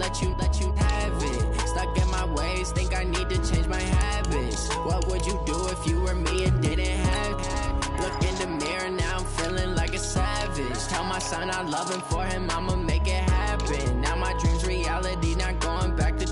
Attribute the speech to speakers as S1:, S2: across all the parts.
S1: let you have it. Stuck in my ways, think I need to change my habits. What would you do if you were me and didn't have it? Look in the mirror, now I'm feeling like a savage. Tell my son I love him, for him I'ma make it happen. Now my dream's reality, not going back to.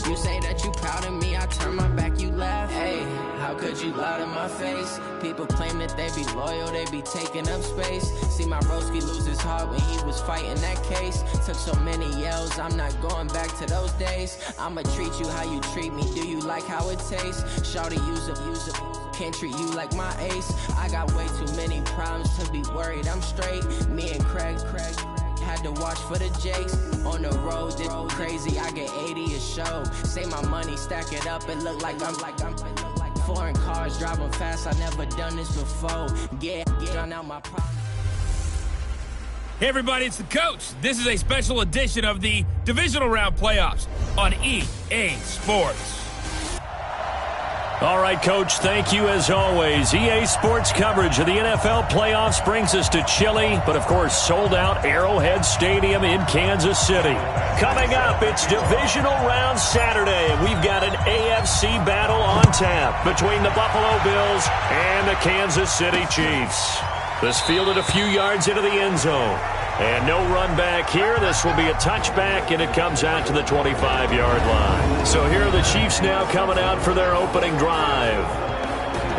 S1: You say that you proud of me, I turn my back, you laugh. Hey, how could you lie to my face? People claim that they be loyal, they be taking up space. See my broski lose his heart when he was fighting that case. Took so many yells, I'm not going back to those days. I'ma treat you how you treat me, do you like how it tastes? Shawty, use up, can't treat you like my ace. I got way too many problems to be worried, I'm straight. Me and Craig had to watch for the Jakes. On the road, it's crazy, I get 80 a show. Say my money, stack it up, it look like I'm foreign cars, driving fast, I never done this before. Get drown out my problem.
S2: Hey everybody, it's the coach. This is a special edition of the Divisional Round Playoffs on EA Sports.
S3: All right, Coach, thank you as always. EA Sports coverage of the NFL playoffs brings us to chilly, but of course sold-out Arrowhead Stadium in Kansas City. Coming up, it's Divisional Round Saturday, and we've got an AFC battle on tap between the Buffalo Bills and the Kansas City Chiefs. This fielded a few yards into the end zone. And no run back here. This will be a touchback, and it comes out to the 25-yard line. So here are the Chiefs now coming out for their opening drive.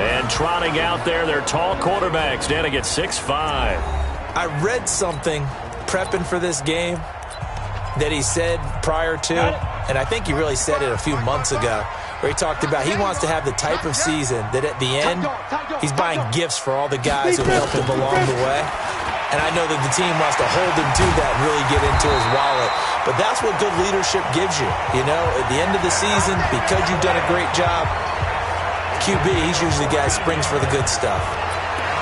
S3: And trotting out there, their tall quarterbacks standing at 6'5".
S4: I read something prepping for this game that he said prior to, and I think he really said it a few months ago, where he talked about he wants to have the type of season that at the end, he's buying gifts for all the guys who helped him along the way. And I know that the team wants to hold him to that and really get into his wallet. But that's what good leadership gives you. You know, at the end of the season, because you've done a great job, QB, he's usually the guy who springs for the good stuff.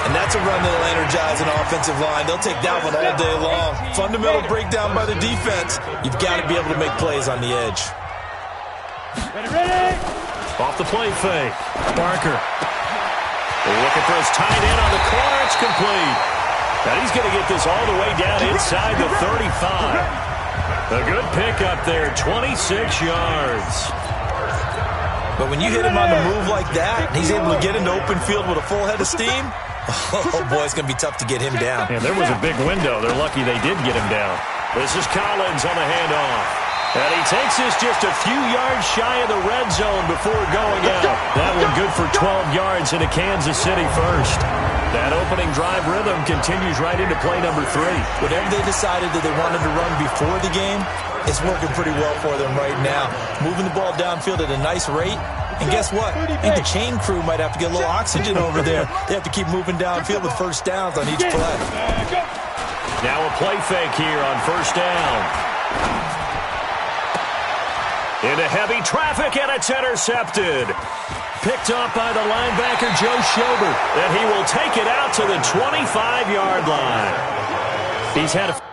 S4: And that's a run that'll energize an offensive line. They'll take that one all day long. Fundamental breakdown by the defense. You've got to be able to make plays on the edge.
S3: Ready. Off the play fake. Barker. They're looking for his tight end on the corner. It's complete. And he's going to get this all the way down inside the 35. A good pickup there, 26 yards.
S4: But when you hit him on the move like that, he's able to get into open field with a full head of steam, oh boy, it's going to be tough to get him down.
S3: And there was a big window. They're lucky they did get him down. This is Collins on the handoff. And he takes this just a few yards shy of the red zone before going out. That one good for 12 yards into Kansas City first. That opening drive rhythm continues right into play number 3.
S4: Whatever they decided that they wanted to run before the game, it's working pretty well for them right now. Moving the ball downfield at a nice rate. And guess what? I think the chain crew might have to get a little oxygen over there. They have to keep moving downfield with first downs on each play.
S3: Now a play fake here on first down. Into heavy traffic, and it's intercepted. Picked up by the linebacker, Joe Schobert. And he will take it out to the 25-yard line. He's had a...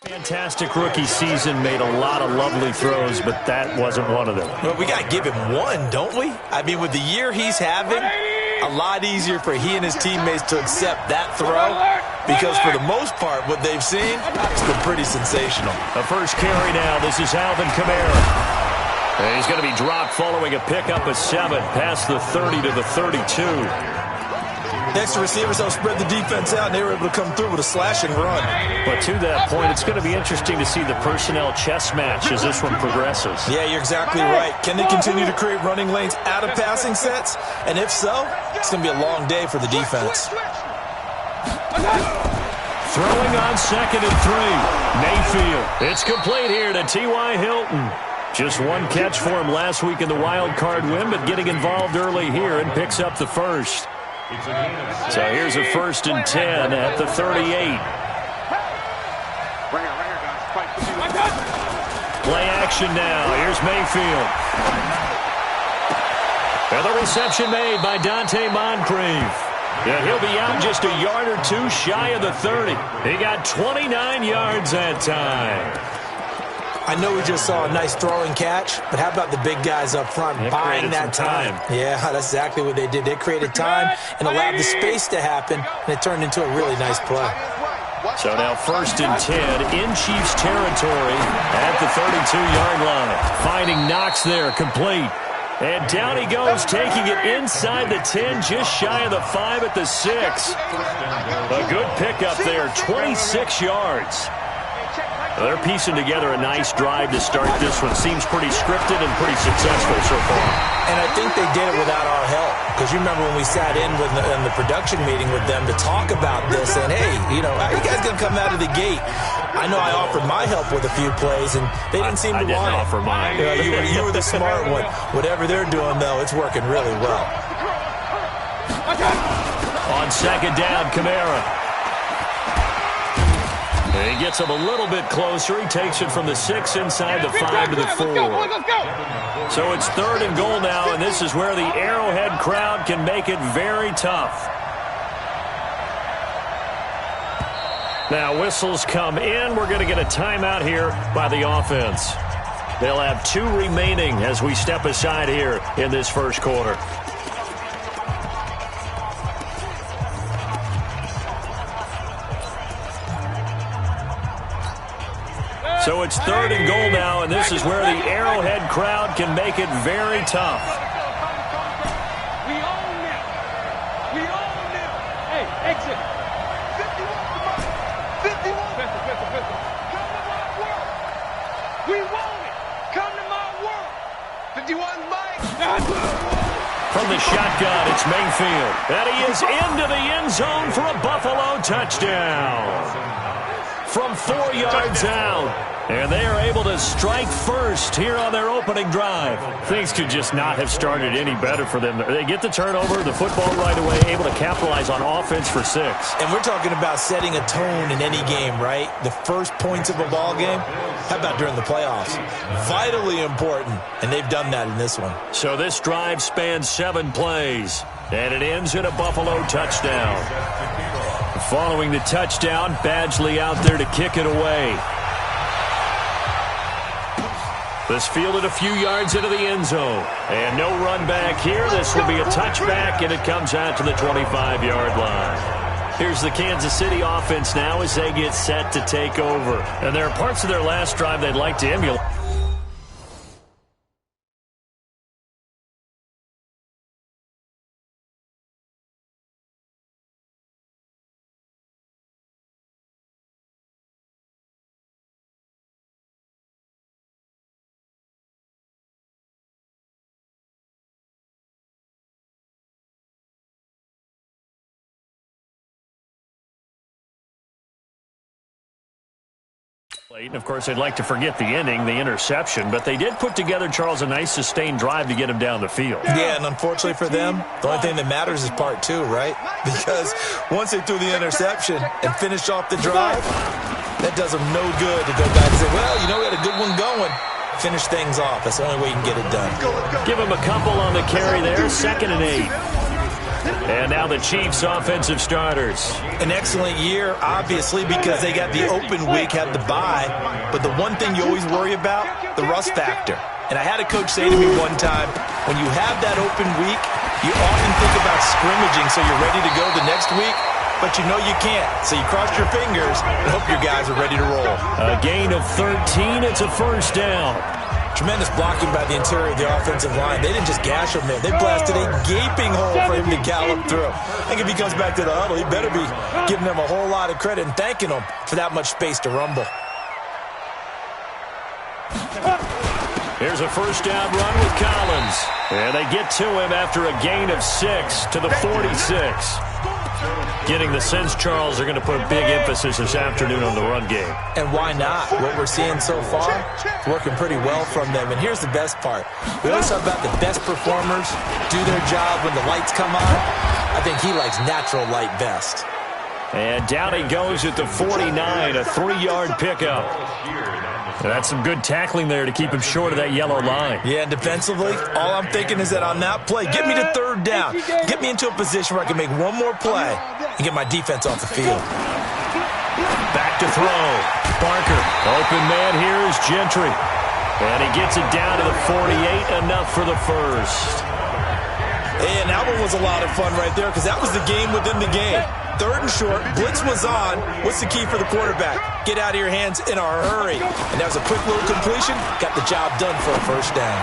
S3: Fantastic rookie season, made a lot of lovely throws, but that wasn't one of them.
S4: Well, we got to give him one, don't we? I mean, with the year he's having, a lot easier for he and his teammates to accept that throw, because for the most part, what they've seen, it's been pretty sensational.
S3: The first carry now, this is Alvin Kamara. And he's going to be dropped following a pickup of 7 past the 30 to the 32.
S4: Next receivers help spread the defense out, and they were able to come through with a slashing run.
S3: But to that point, it's going to be interesting to see the personnel chess match as this one progresses.
S4: Yeah, you're exactly right. Can they continue to create running lanes out of passing sets? And if so, it's going to be a long day for the defense.
S3: Throwing on 2nd and 3. Mayfield. It's complete here to T.Y. Hilton. Just one catch for him last week in the wild card win, but getting involved early here and picks up the first. So here's a 1st and 10 at the 38. Play action now. Here's Mayfield. And the reception made by Dante Moncrief. Yeah, he'll be out just a yard or two shy of the 30. He got 29 yards that time.
S4: I know we just saw a nice throwing catch, but how about the big guys up front buying that time? Yeah, that's exactly what they did. They created time and allowed the space to happen, and it turned into a really nice play.
S3: So now 1st and 10 in Chiefs territory at the 32-yard line. Finding Knox there, complete. And down he goes, taking it inside the 10, just shy of the 5 at the 6. A good pickup there, 26 yards. They're piecing together a nice drive to start this one. Seems pretty scripted and pretty successful so far.
S4: And I think they did it without our help. Because you remember when we sat in the production meeting with them to talk about this, and hey, you know, how are you guys going to come out of the gate? I know I offered my help with a few plays, and they didn't seem to want it.
S3: I didn't offer mine.
S4: You were the smart one. Whatever they're doing, though, it's working really well.
S3: On 2nd down, Kamara. He gets him a little bit closer. He takes it from the 6 inside the 5 to the 4. So it's 3rd and goal now, and this is where the Arrowhead crowd can make it very tough. Now whistles come in. We're going to get a timeout here by the offense. They'll have 2 remaining as we step aside here in this first quarter. So it's 3rd and goal now, and this is where the Arrowhead crowd can make it very tough.
S5: We own them. We own them. Hey, exit. 51. Pistol. Come to my world. We want it. Come to my world. 51's mine.
S3: From the shotgun, it's Mayfield. And he is into the end zone for a Buffalo touchdown. From 4 yards out. And they are able to strike first here on their opening drive. Things could just not have started any better for them. They get the turnover, the football right away, able to capitalize on offense for 6.
S4: And we're talking about setting a tone in any game, right? The first points of a ball game. How about during the playoffs? Vitally important, and they've done that in this one.
S3: So this drive spans 7 plays, and it ends in a Buffalo touchdown. Following the touchdown, Badgley out there to kick it away. This fielded a few yards into the end zone. And no run back here. This will be a touchback, and it comes out to the 25-yard line. Here's the Kansas City offense now as they get set to take over. And there are parts of their last drive they'd like to emulate. And of course, they'd like to forget the ending, the interception, but they did put together, Charles, a nice sustained drive to get him down the field.
S4: Yeah, and unfortunately for them, the only thing that matters is part 2, right? Because once they threw the interception and finished off the drive, that does them no good to go back and say, well, you know, we had a good one going. Finish things off. That's the only way you can get it done.
S3: Give him a couple on the carry there, 2nd and 8. And now the Chiefs' offensive starters.
S4: An excellent year, obviously, because they got the open week, had the bye. But the one thing you always worry about, the rust factor. And I had a coach say to me one time, when you have that open week, you often think about scrimmaging so you're ready to go the next week. But you know you can't. So you cross your fingers and hope your guys are ready to roll.
S3: A gain of 13. It's a 1st down.
S4: Tremendous blocking by the interior of the offensive line. They didn't just gash him there. They blasted a gaping hole for him to gallop through. I think if he comes back to the huddle, he better be giving them a whole lot of credit and thanking them for that much space to rumble.
S3: Here's a 1st down run with Collins. And they get to him after a gain of 6 to the 46. Getting the sense, Charles, they're going to put a big emphasis this afternoon on the run game.
S4: And why not? What we're seeing so far, it's working pretty well from them. And here's the best part. We always talk about the best performers do their job when the lights come on. I think he likes natural light best.
S3: And down he goes at the 49, a 3-yard pickup. That's some good tackling there to keep him short of that yellow line.
S4: Yeah, and defensively, all I'm thinking is that on that play, get me to third down. Get me into a position where I can make one more play and get my defense off the field.
S3: Back to throw. Barker. Open man here is Gentry. And he gets it down to the 48, enough for the first.
S4: And that one was a lot of fun right there because that was the game within the game. Third and short, blitz was on. What's the key for the quarterback? Get out of your hands in a hurry. And that was a quick little completion. Got the job done for a first down.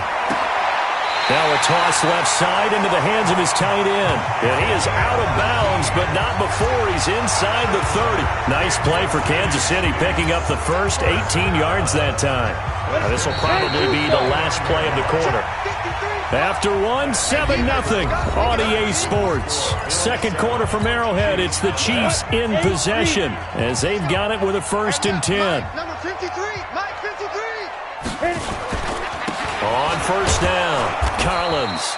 S3: Now a toss left side into the hands of his tight end. And he is out of bounds, but not before he's inside the 30. Nice play for Kansas City, picking up the first 18 yards that time. Now this will probably be the last play of the quarter. After one, 7-0 on EA Sports. Second quarter from Arrowhead. It's the Chiefs in possession as they've got it with a 1st and 10.
S5: Number 53, Mike 53.
S3: On first down, Collins.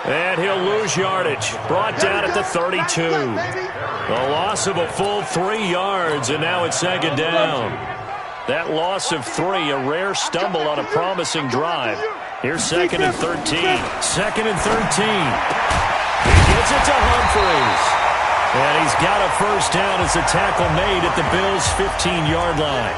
S3: And he'll lose yardage. Brought down at the 32. A loss of a full 3 yards, and now it's 2nd down. That loss of 3, a rare stumble on a promising drive. Here's 2nd and 13. 2nd and 13. He gets it to Humphreys. And he's got a first down as the tackle made at the Bills' 15-yard line.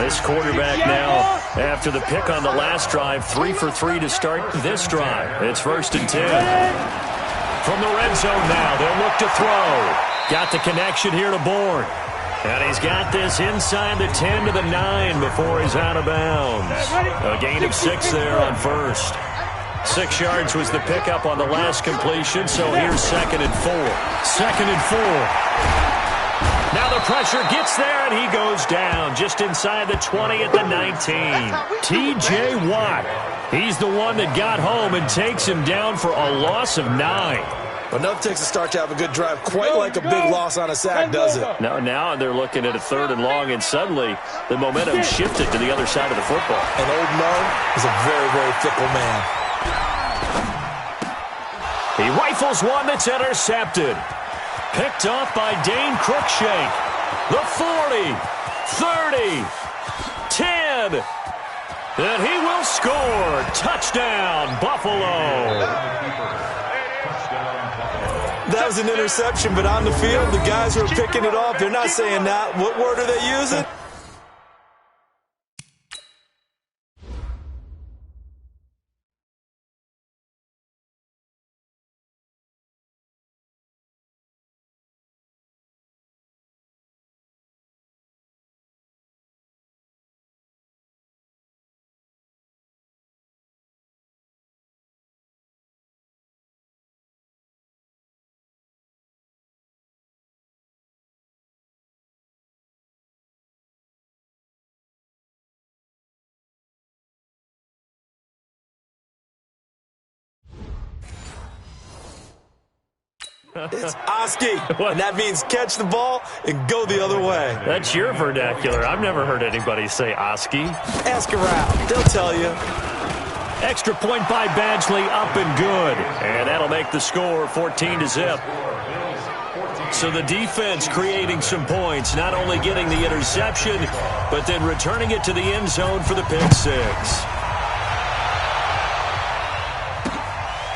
S3: This quarterback now, after the pick on the last drive, 3 for 3 to start this drive. It's 1st and 10. From the red zone now, they'll look to throw. Got the connection here to Bourne. And he's got this inside the 10 to the 9 before he's out of bounds. A gain of 6 there on first. 6 yards was the pickup on the last completion, so here's 2nd and 4. 2nd and 4. Now the pressure gets there, and he goes down just inside the 20 at the 19. T.J. Watt. He's the one that got home and takes him down for a loss of 9.
S4: Enough takes a start to have a good drive, quite like a big loss on a sack, does it?
S3: Now they're looking at a 3rd and long, and suddenly the momentum shifted to the other side of the football.
S4: And Old Mo is a very, very fickle man.
S3: He rifles one that's intercepted. Picked off by Dane Cruikshank. The 40, 30, 10. And he will score. Touchdown, Buffalo.
S4: That was an interception, but on the field, the guys who are picking it off, they're not saying that. What word are they using? It's Oski, and that means catch the ball and go the other way.
S3: That's your vernacular. I've never heard anybody say Oski.
S4: Ask around. They'll tell you.
S3: Extra point by Badgley, up and good. And that'll make the score 14-0. So the defense creating some points, not only getting the interception, but then returning it to the end zone for the pick six.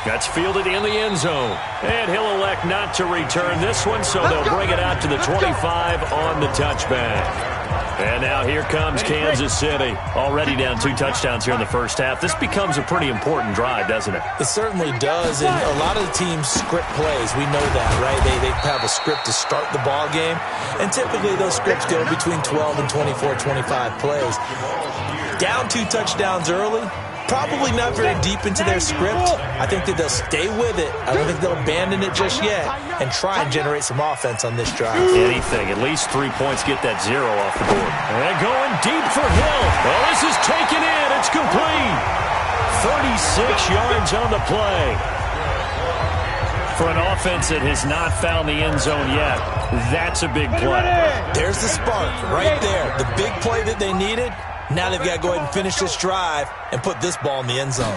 S3: That's fielded in the end zone. And he'll elect not to return this one, so they'll bring it out to the 25 on the touchback. And now here comes Kansas City. Already down 2 touchdowns here in the first half. This becomes a pretty important drive, doesn't it?
S4: It certainly does. And a lot of the teams script plays. We know that, right? They have a script to start the ball game. And typically those scripts go between 12 and 24, 25 plays. Down 2 touchdowns early. Probably not very deep into their script. I think that they'll stay with it. I don't think they'll abandon it just yet and try and generate some offense on this drive.
S3: Anything. At least 3 points, get that 0 off the board. And going deep for Hill. Well, this is taken in. It's complete. 36 yards on the play. For an offense that has not found the end zone yet, that's a big play.
S4: There's the spark right there. The big play that they needed. Now they've got to go ahead and finish this drive and put this ball in the end zone.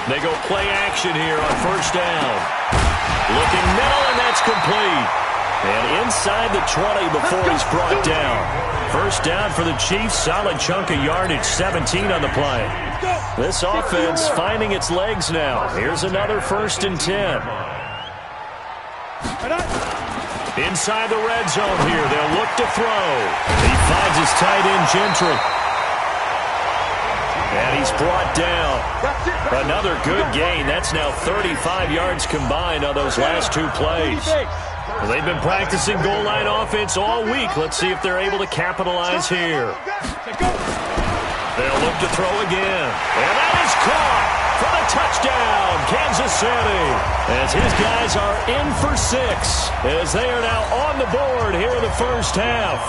S3: They go play action here on first down. Looking middle, and that's complete. And inside the 20 before he's brought down. First down for the Chiefs. Solid chunk of yardage. 17 on the play. This offense finding its legs now. Here's another 1st and 10. Inside the red zone here. They'll look to throw. He finds his tight end, Gentry. And he's brought down. Another good gain. That's now 35 yards combined on those last 2 plays. Well, they've been practicing goal line offense all week. Let's see if they're able to capitalize here. They'll look to throw again. And that is caught for the touchdown, Kansas City. As his guys are in for 6, as they are now on the board here in the first half.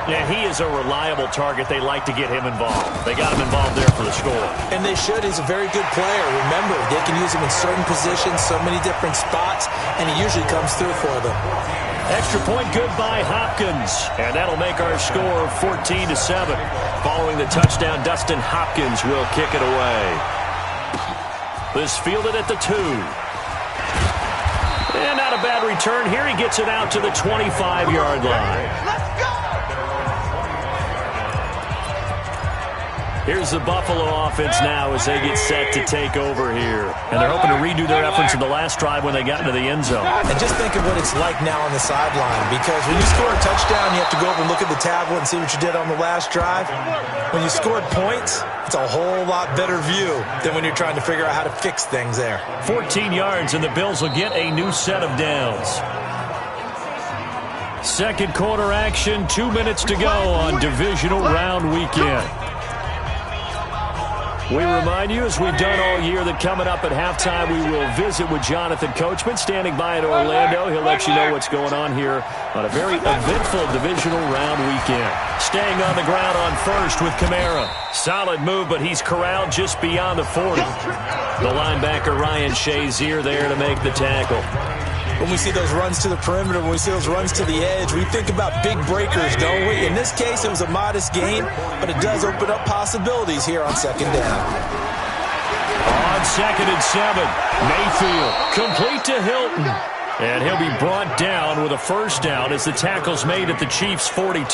S3: Yeah, he is a reliable target. They like to get him involved. They got him involved there for the score.
S4: And they should. He's a very good player. Remember, they can use him in certain positions, so many different spots, and he usually comes through for them.
S3: Extra point good by Hopkins. And that'll make our score 14-7. Following the touchdown, Dustin Hopkins will kick it away. This fielded at the 2. And not a bad return. Here he gets it out to the 25-yard line.
S5: Let's go!
S3: Here's the Buffalo offense now as they get set to take over here. And they're hoping to redo their efforts in the last drive when they got into the end zone.
S4: And just think of what it's like now on the sideline, because when you score a touchdown, you have to go over and look at the tablet and see what you did on the last drive. When you scored points, it's a whole lot better view than when you're trying to figure out how to fix things there.
S3: 14 yards, and the Bills will get a new set of downs. Second quarter action, 2 minutes to go on divisional round weekend. We remind you, as we've done all year, that coming up at halftime, we will visit with Jonathan Coachman, standing by in Orlando. He'll let you know what's going on here on a very eventful divisional round weekend. Staying on the ground on first with Kamara. Solid move, but he's corralled just beyond the 40. The linebacker, Ryan Shazier, there to make the tackle.
S4: When we see those runs to the perimeter, when we see those runs to the edge, we think about big breakers, don't we? In this case, it was a modest gain, but it does open up possibilities here on second down.
S3: On 2nd and 7, Mayfield complete to Hilton. And he'll be brought down with a first down as the tackle's made at the Chiefs' 42.
S5: Let's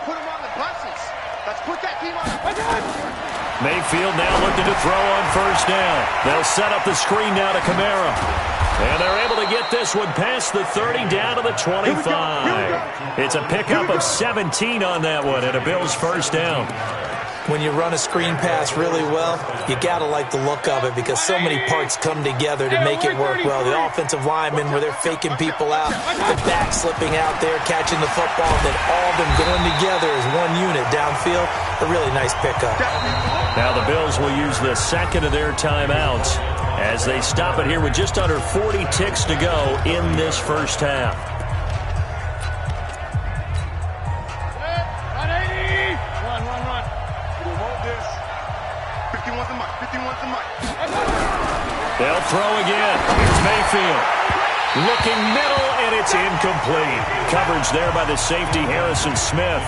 S5: put him on the buses. Let's put that team on the
S3: Mayfield now looking to throw on first down. They'll set up the screen now to Kamara. And they're able to get this one past the 30 down to the 25. It's a pickup of 17 on that one and a Bills first down.
S4: When you run a screen pass really well, you got to like the look of it because so many parts come together to make it work well. The offensive linemen, where they're faking people out, the back slipping out there, catching the football, and then all of them going together as one unit downfield. A really nice pickup.
S3: Now the Bills will use the second of their timeouts as they stop it here with just under 40 ticks to go in this first half. They'll throw again. Here's Mayfield. Looking middle, and it's incomplete. Coverage there by the safety, Harrison Smith.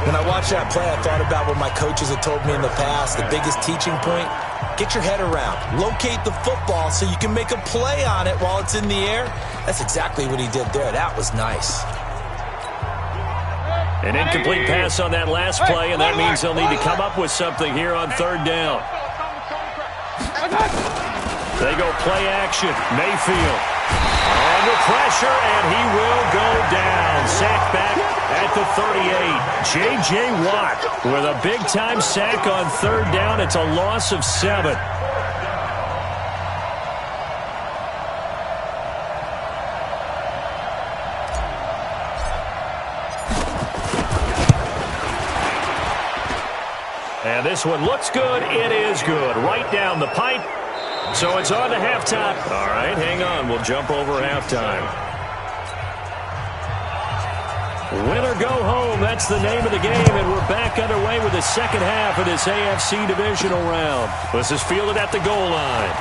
S4: When I watched that play, I thought about what my coaches have told me in the past. The biggest teaching point, get your head around. Locate the football so you can make a play on it while it's in the air. That's exactly what he did there. That was nice.
S3: An incomplete pass on that last play, and that means they'll need to come up with something here on third down. They go play action. Mayfield under pressure, and he will go down. Sacked back at the 38. J.J. Watt with a big-time sack on third down. It's a loss of 7. And this one looks good. It is good. Right down the pipe. So it's on to halftime. All right, hang on. We'll jump over halftime. Win or go home. That's the name of the game. And we're back underway with the second half of this AFC Divisional round. This is fielded at the goal line.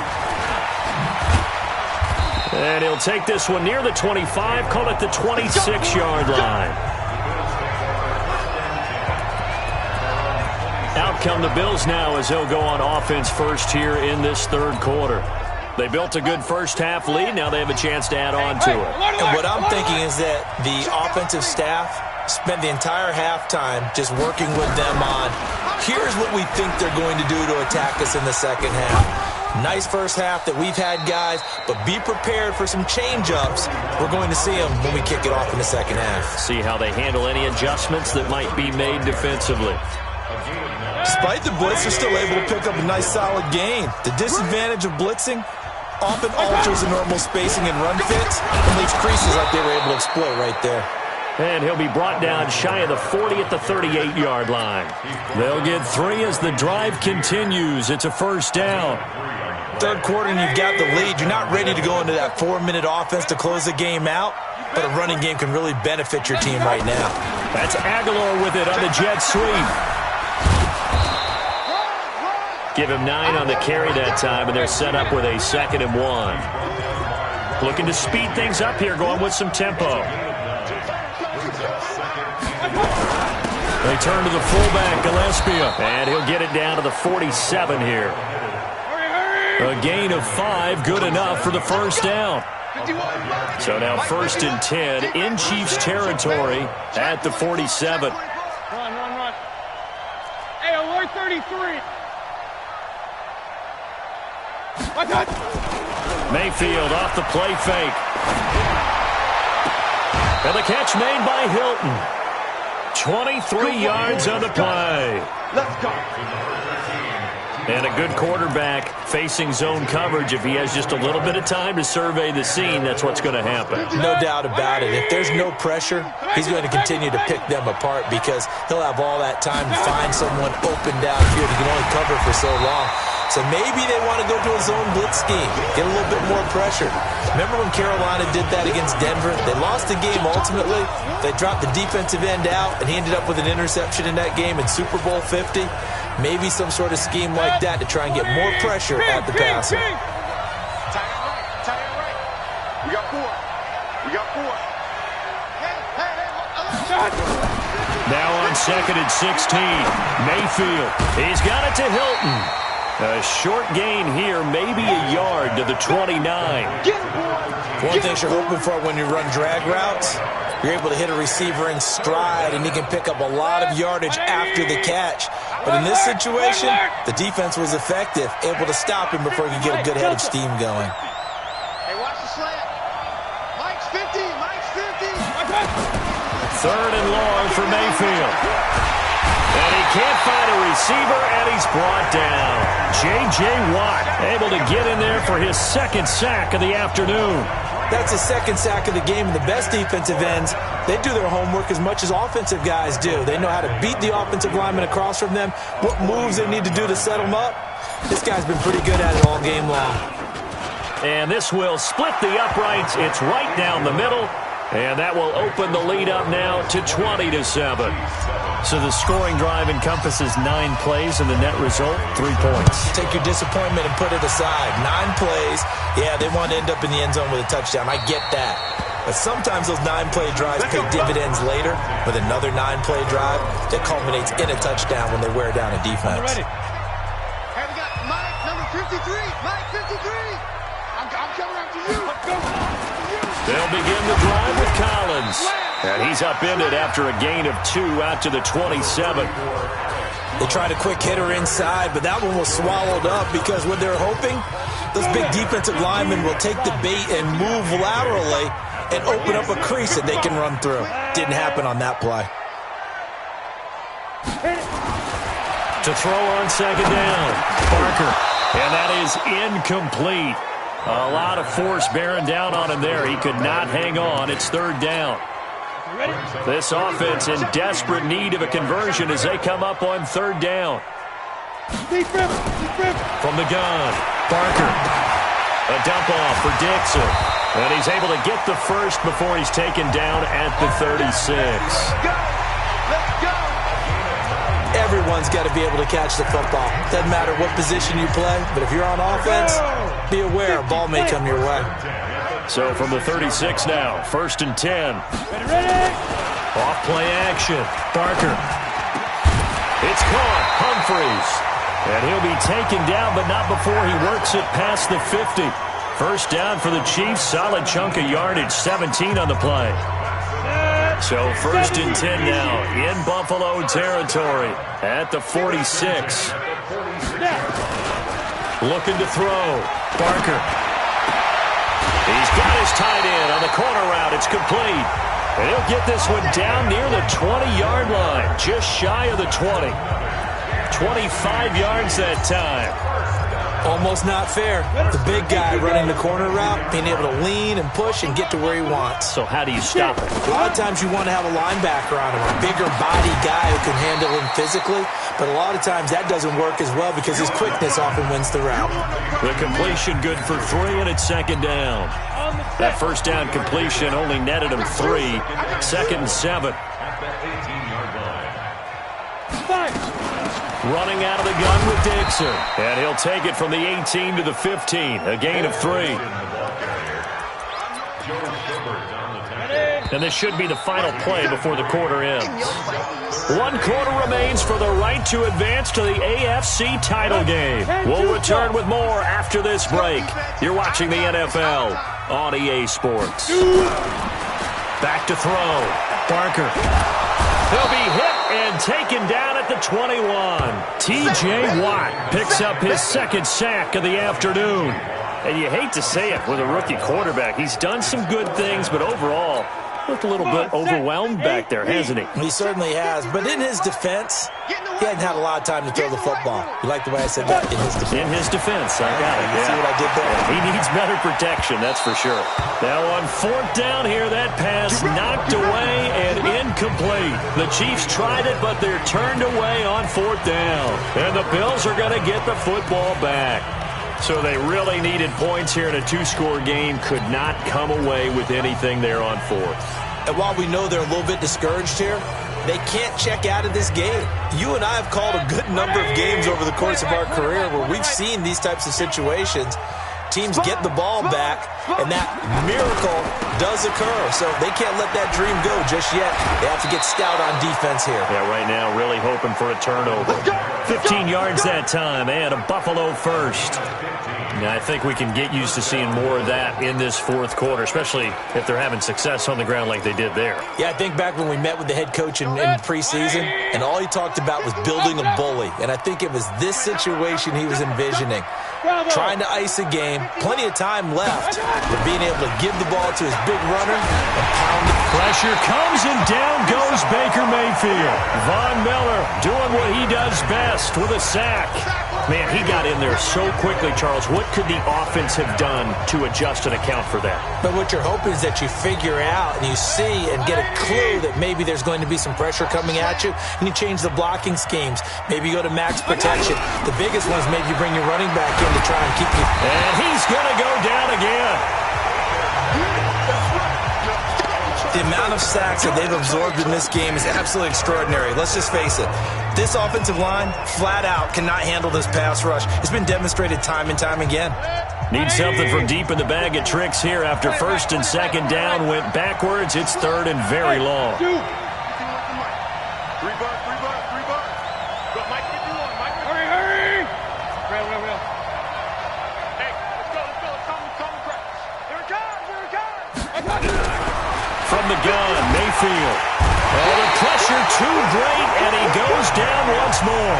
S3: And he'll take this one near the 25. Call it the 26-yard line. Out come the Bills now as they'll go on offense first here in this third quarter. They built a good first-half lead. Now they have a chance to add on to it.
S4: And what I'm thinking is that the offensive staff spent the entire halftime just working with them on, here's what we think they're going to do to attack us in the second half. Nice first half that we've had, guys, but be prepared for some change-ups. We're going to see them when we kick it off in the second half.
S3: See how they handle any adjustments that might be made defensively.
S4: Despite the blitz, they're still able to pick up a nice, solid gain. The disadvantage of blitzing often alters the normal spacing and run fits and leaves creases like they were able to exploit right there.
S3: And he'll be brought down shy of the 40 at the 38-yard line. They'll get 3 as the drive continues. It's a first down.
S4: Third quarter and you've got the lead. You're not ready to go into that 4-minute offense to close the game out, but a running game can really benefit your team right now.
S3: That's Aguilar with it on the jet sweep. Give him 9 on the carry that time, and they're set up with a 2nd and 1. Looking to speed things up here, going with some tempo. They turn to the fullback, Gillespie, and he'll get it down to the 47 here. A gain of 5, good enough for the first down. So now 1st and 10 in Chiefs territory at the 47.
S5: Run. Hey, alert 33.
S3: Mayfield off the play fake. And the catch made by Hilton. 23 yards on the play.
S5: Let's go.
S3: And a good quarterback facing zone coverage. If he has just a little bit of time to survey the scene, that's what's going to happen.
S4: No doubt about it. If there's no pressure, he's going to continue to pick them apart because he'll have all that time to find someone open downfield. He can only cover for so long. So maybe they want to go to a zone blitz scheme, get a little bit more pressure. Remember when Carolina did that against Denver? They lost the game ultimately. They dropped the defensive end out, and he ended up with an interception in that game in Super Bowl 50. Maybe some sort of scheme like that to try and get more pressure at the passer.
S5: Tie it right. We got 4.
S3: Now on 2nd and 16, Mayfield. He's got it to Hilton. A short gain here, maybe a yard to the 29.
S4: One thing you're hoping for when you run drag routes, you're able to hit a receiver in stride, and he can pick up a lot of yardage after the catch. But in this situation, the defense was effective, able to stop him before he could get a good head of steam going.
S5: Hey, watch the slant. Mike's 50.
S3: 3rd and long for Mayfield. And he can't find a receiver, and he's brought down. J.J. Watt able to get in there for his 2nd sack of the afternoon.
S4: That's the 2nd sack of the game, and the best defensive ends, they do their homework as much as offensive guys do. They know how to beat the offensive lineman across from them, what moves they need to do to set them up. This guy's been pretty good at it all game long.
S3: And this will split the uprights. It's right down the middle. And that will open the lead up now to 20-7. So the scoring drive encompasses 9 plays, and the net result, 3 points.
S4: Take your disappointment and put it aside. 9 plays. Yeah, they want to end up in the end zone with a touchdown. I get that. But sometimes those 9-play drives pay dividends later with another 9-play drive that culminates in a touchdown when they wear down a defense.
S5: Hey, we got Mike, number 53. Mike, 53. I'm coming after you. Let's go.
S3: They'll begin the drive with Collins. And he's upended after a gain of 2 out to the 27.
S4: They tried a quick hitter inside, but that one was swallowed up because what they're hoping, those big defensive linemen will take the bait and move laterally and open up a crease that they can run through. Didn't happen on that play.
S3: To throw on 2nd down, Parker. And that is incomplete. A lot of force bearing down on him there. He could not hang on. It's 3rd down. This offense in desperate need of a conversion as they come up on 3rd down. From the gun, Parker. A dump off for Dixon. And he's able to get the first before he's taken down at the 36.
S5: Let's go.
S4: Everyone's got to be able to catch the football. Doesn't matter what position you play, but if you're on offense, be aware a ball may come your way.
S3: So from the 36 now, 1st and 10. Off play action. Parker. It's caught. Humphries. And he'll be taken down, but not before he works it past the 50. First down for the Chiefs. Solid chunk of yardage. 17 on the play. So 1st and 10 now in Buffalo territory at the 46. Looking to throw. Barker. He's got his tight end on the corner route. It's complete. And he'll get this one down near the 20-yard line. Just shy of the 20. 25 yards that time.
S4: Almost not fair. The big guy running the corner route, being able to lean and push and get to where he wants.
S3: So how do you stop it?
S4: A lot of times you want to have a linebacker on him, a bigger body guy who can handle him physically, but a lot of times that doesn't work as well because his quickness often wins the route.
S3: The completion good for 3, and it's 2nd down. That first down completion only netted him 3. 2nd and 7. Running out of the gun with Dixon. And he'll take it from the 18 to the 15. A gain of 3. And this should be the final play before the quarter ends. 1 quarter remains for the right to advance to the AFC title game. We'll return with more after this break. You're watching the NFL on EA Sports. Back to throw. Barker. He'll be hit and taken down at the 21. T.J. Watt picks up his 2nd sack of the afternoon. And you hate to say it with a rookie quarterback. He's done some good things, but overall, looked a little bit overwhelmed back there, hasn't he?
S4: He certainly has. But in his defense, he hadn't had a lot of time to throw the football. You like the way I said that? In his defense.
S3: In his defense. I got it.
S4: You see what I did there?
S3: He needs better protection, that's for sure. Now on 4th down here, that pass knocked away and incomplete. The Chiefs tried it, but they're turned away on 4th down. And the Bills are going to get the football back. So they really needed points here in a 2-score game. Could not come away with anything there on 4th.
S4: And while we know they're a little bit discouraged here, they can't check out of this game. You and I have called a good number of games over the course of our career where we've seen these types of situations. Teams get the ball back, and that miracle does occur. So they can't let that dream go just yet. They have to get stout on defense here.
S3: Yeah, right now really hoping for a turnover. 15 yards that time, and a Buffalo first. Now, I think we can get used to seeing more of that in this 4th quarter, especially if they're having success on the ground like they did there.
S4: Yeah, I think back when we met with the head coach in preseason, and all he talked about was building a bully. And I think it was this situation he was envisioning. Trying to ice a game, plenty of time left, but being able to give the ball to his big runner and pound it.
S3: Pressure comes, and down goes Baker Mayfield. Von Miller doing what he does best with a sack. Man, he got in there so quickly, Charles. What could the offense have done to adjust and account for that?
S4: But what you're hoping is that you figure out and you see and get a clue that maybe there's going to be some pressure coming at you, and you change the blocking schemes. Maybe you go to max protection. The biggest one is maybe you bring your running back in to try and keep you.
S3: And he's going to go down again.
S4: The amount of sacks that they've absorbed in this game is absolutely extraordinary. Let's just face it. This offensive line, flat out, cannot handle this pass rush. It's been demonstrated time and time again.
S3: Need something from deep in the bag of tricks here after 1st and 2nd down. Went backwards. It's 3rd and very long. From the gun, Mayfield. Oh, the pressure too great, and he goes down once more.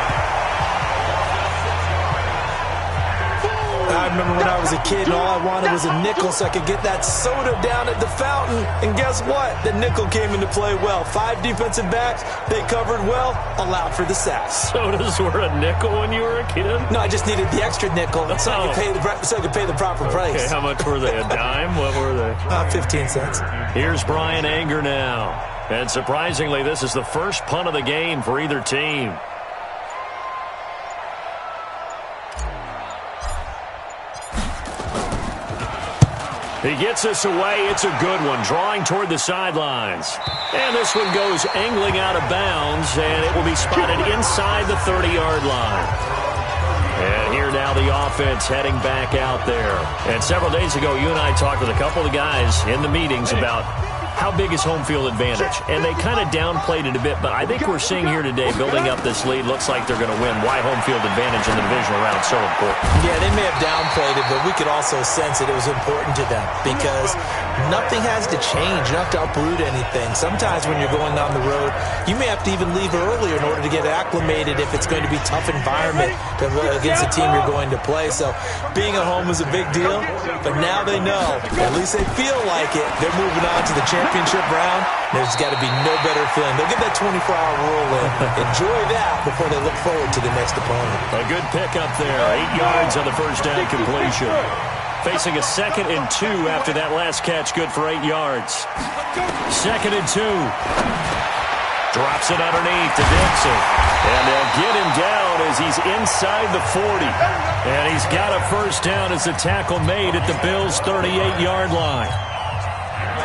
S4: I remember when I was a kid and all I wanted was a nickel so I could get that soda down at the fountain. And guess what? The nickel came into play well. 5 defensive backs, they covered well, allowed for the sacks.
S3: Sodas were a nickel when you were a kid?
S4: No, I just needed the extra nickel so I could pay the proper price.
S3: Okay, how much were they? A dime? What were they?
S4: 15 cents.
S3: Here's Brian Anger now. And surprisingly, this is the first punt of the game for either team. He gets us away. It's a good one, drawing toward the sidelines. And this one goes angling out of bounds, and it will be spotted inside the 30-yard line. And here now the offense heading back out there. And several days ago, you and I talked with a couple of the guys in the meetings about how big is home field advantage? And they kind of downplayed it a bit, but I think we're seeing here today, building up this lead, looks like they're going to win. Why home field advantage in the divisional round is so important.
S4: Yeah, they may have downplayed it, but we could also sense that it was important to them because nothing has to change. You don't have to uproot anything. Sometimes when you're going on the road, you may have to even leave earlier in order to get acclimated if it's going to be a tough environment against the team you're going to play. So being at home is a big deal, but now they know, at least they feel like it, they're moving on to the championship round. There's got to be no better feeling. They'll get that 24-hour rule in. Enjoy that before they look forward to the next opponent.
S3: A good pickup there. 8 yards on the first down completion. Facing a 2nd and 2 after that last catch. Good for 8 yards. 2nd and 2. Drops it underneath to Dixon. And they'll get him down as he's inside the 40. And he's got a first down as the tackle made at the Bills' 38-yard line.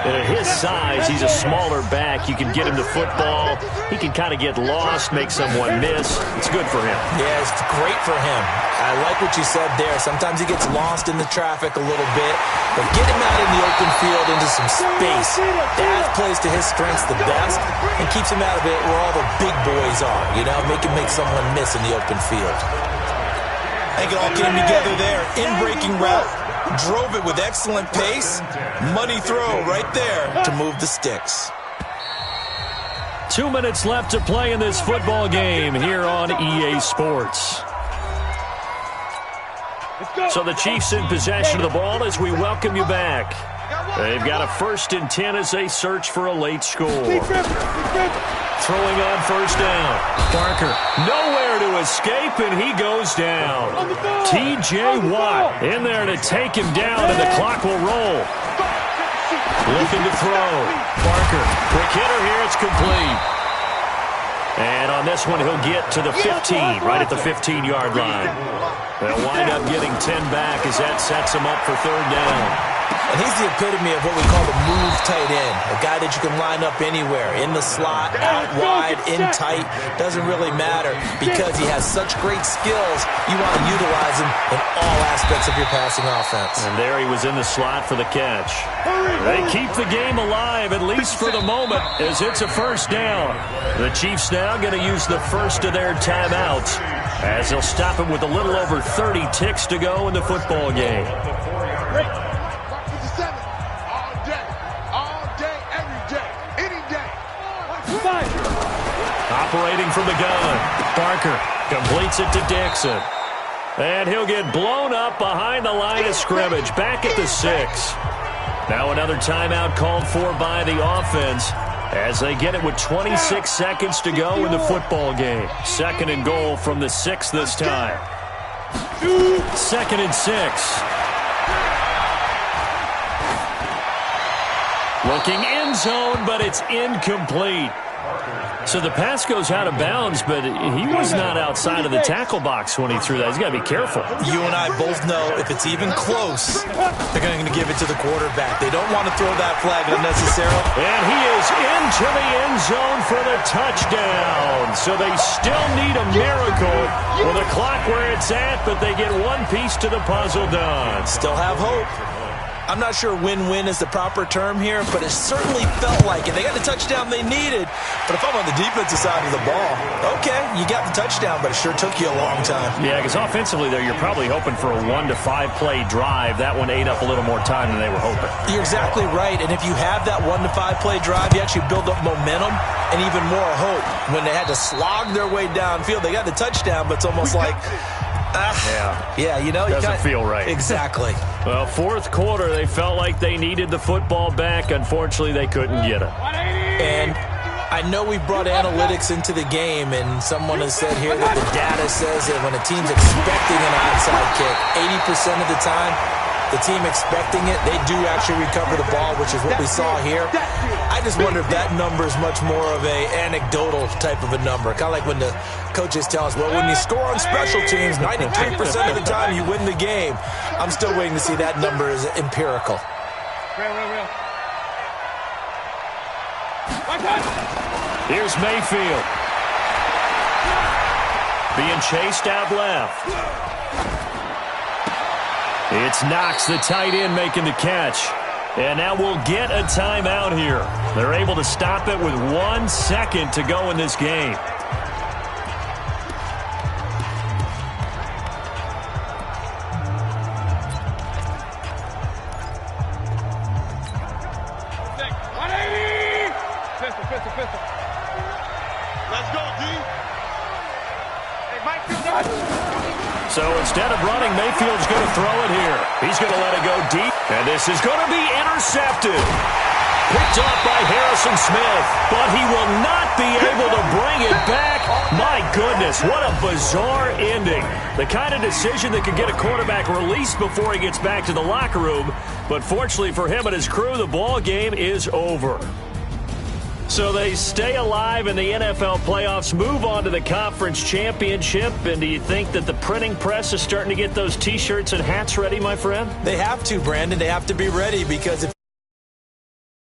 S3: At his size, he's a smaller back. You can get him the football. He can kind of get lost, make someone miss. It's good for him.
S4: Yeah, it's great for him. I like what you said there. Sometimes he gets lost in the traffic a little bit, but get him out in the open field into some space. That plays to his strengths the best and keeps him out of it where all the big boys are, you know, make someone miss in the open field. I think it all came together there. In-breaking route. Drove it with excellent pace. Money throw right there to move the sticks.
S3: 2 minutes left to play in this football game here on EA Sports. So the Chiefs in possession of the ball as we welcome you back. They've got a 1st and 10 as they search for a late score. Throwing on first down. Parker nowhere to escape, and he goes down. T.J. Watt in there to take him down, and the clock will roll. Looking to throw. Parker, quick hitter here, it's complete. And on this one, he'll get to the 15, right at the 15-yard line. They'll wind up getting 10 back as that sets him up for 3rd down.
S4: And he's the epitome of what we call the move tight end, a guy that you can line up anywhere, in the slot, out wide, in tight, doesn't really matter because he has such great skills. You want to utilize him in all aspects of your passing offense.
S3: And there he was in the slot for the catch. They keep the game alive, at least for the moment, as it's a first down. The Chiefs now going to use the first of their timeouts as they'll stop it with a little over 30 ticks to go in the football game. Operating from the gun. Parker completes it to Dixon. And he'll get blown up behind the line of scrimmage. Back at the 6. Now another timeout called for by the offense as they get it with 26 seconds to go in the football game. 2nd and goal from the 6 this time. 2nd and 6. Looking end zone, but it's incomplete. So the pass goes out of bounds, but he was not outside of the tackle box when he threw that. He's got to be careful.
S4: You and I both know if it's even close, they're going to give it to the quarterback. They don't want to throw that flag unnecessarily.
S3: And he is into the end zone for the touchdown. So they still need a miracle with the clock where it's at, but they get one piece to the puzzle done.
S4: Still have hope. I'm not sure win-win is the proper term here, but it certainly felt like it. They got the touchdown they needed, but if I'm on the defensive side of the ball, okay, you got the touchdown, but it sure took you a long time.
S3: Yeah, because offensively there, you're probably hoping for a 1 to 5 play drive. That one ate up a little more time than they were hoping.
S4: You're exactly right, and if you have that 1 to 5 play drive, you actually build up momentum and even more hope. When they had to slog their way downfield, they got the touchdown, but it's almost like... Yeah, you know.
S3: Doesn't feel right.
S4: Exactly.
S3: Well, 4th quarter, they felt like they needed the football back. Unfortunately, they couldn't get it.
S4: And I know we brought analytics into the game, and someone has said here that the data says that when a team's expecting an onside kick, 80% of the time, the team expecting it, they do actually recover the ball, which is what we saw here. I just wonder if that number is much more of a anecdotal type of a number. Kind of like when the coaches tell us, well, when you score on special teams, 93% of the time you win the game. I'm still waiting to see that number is empirical.
S3: Here's Mayfield. Being chased out left. It's Knox, the tight end, making the catch. And now we'll get a timeout here. They're able to stop it with 1 second to go in this game. So instead of running, Mayfield's going to throw it here. He's going to let it go deep. And this is going to be intercepted. Picked off by Harrison Smith. But he will not be able to bring it back. My goodness, what a bizarre ending. The kind of decision that could get a quarterback released before he gets back to the locker room. But fortunately for him and his crew, the ball game is over. So they stay alive in the NFL playoffs, move on to the conference championship. And do you think that the printing press is starting to get those T-shirts and hats ready, my friend?
S4: They have to, Brandon. They have to be ready because if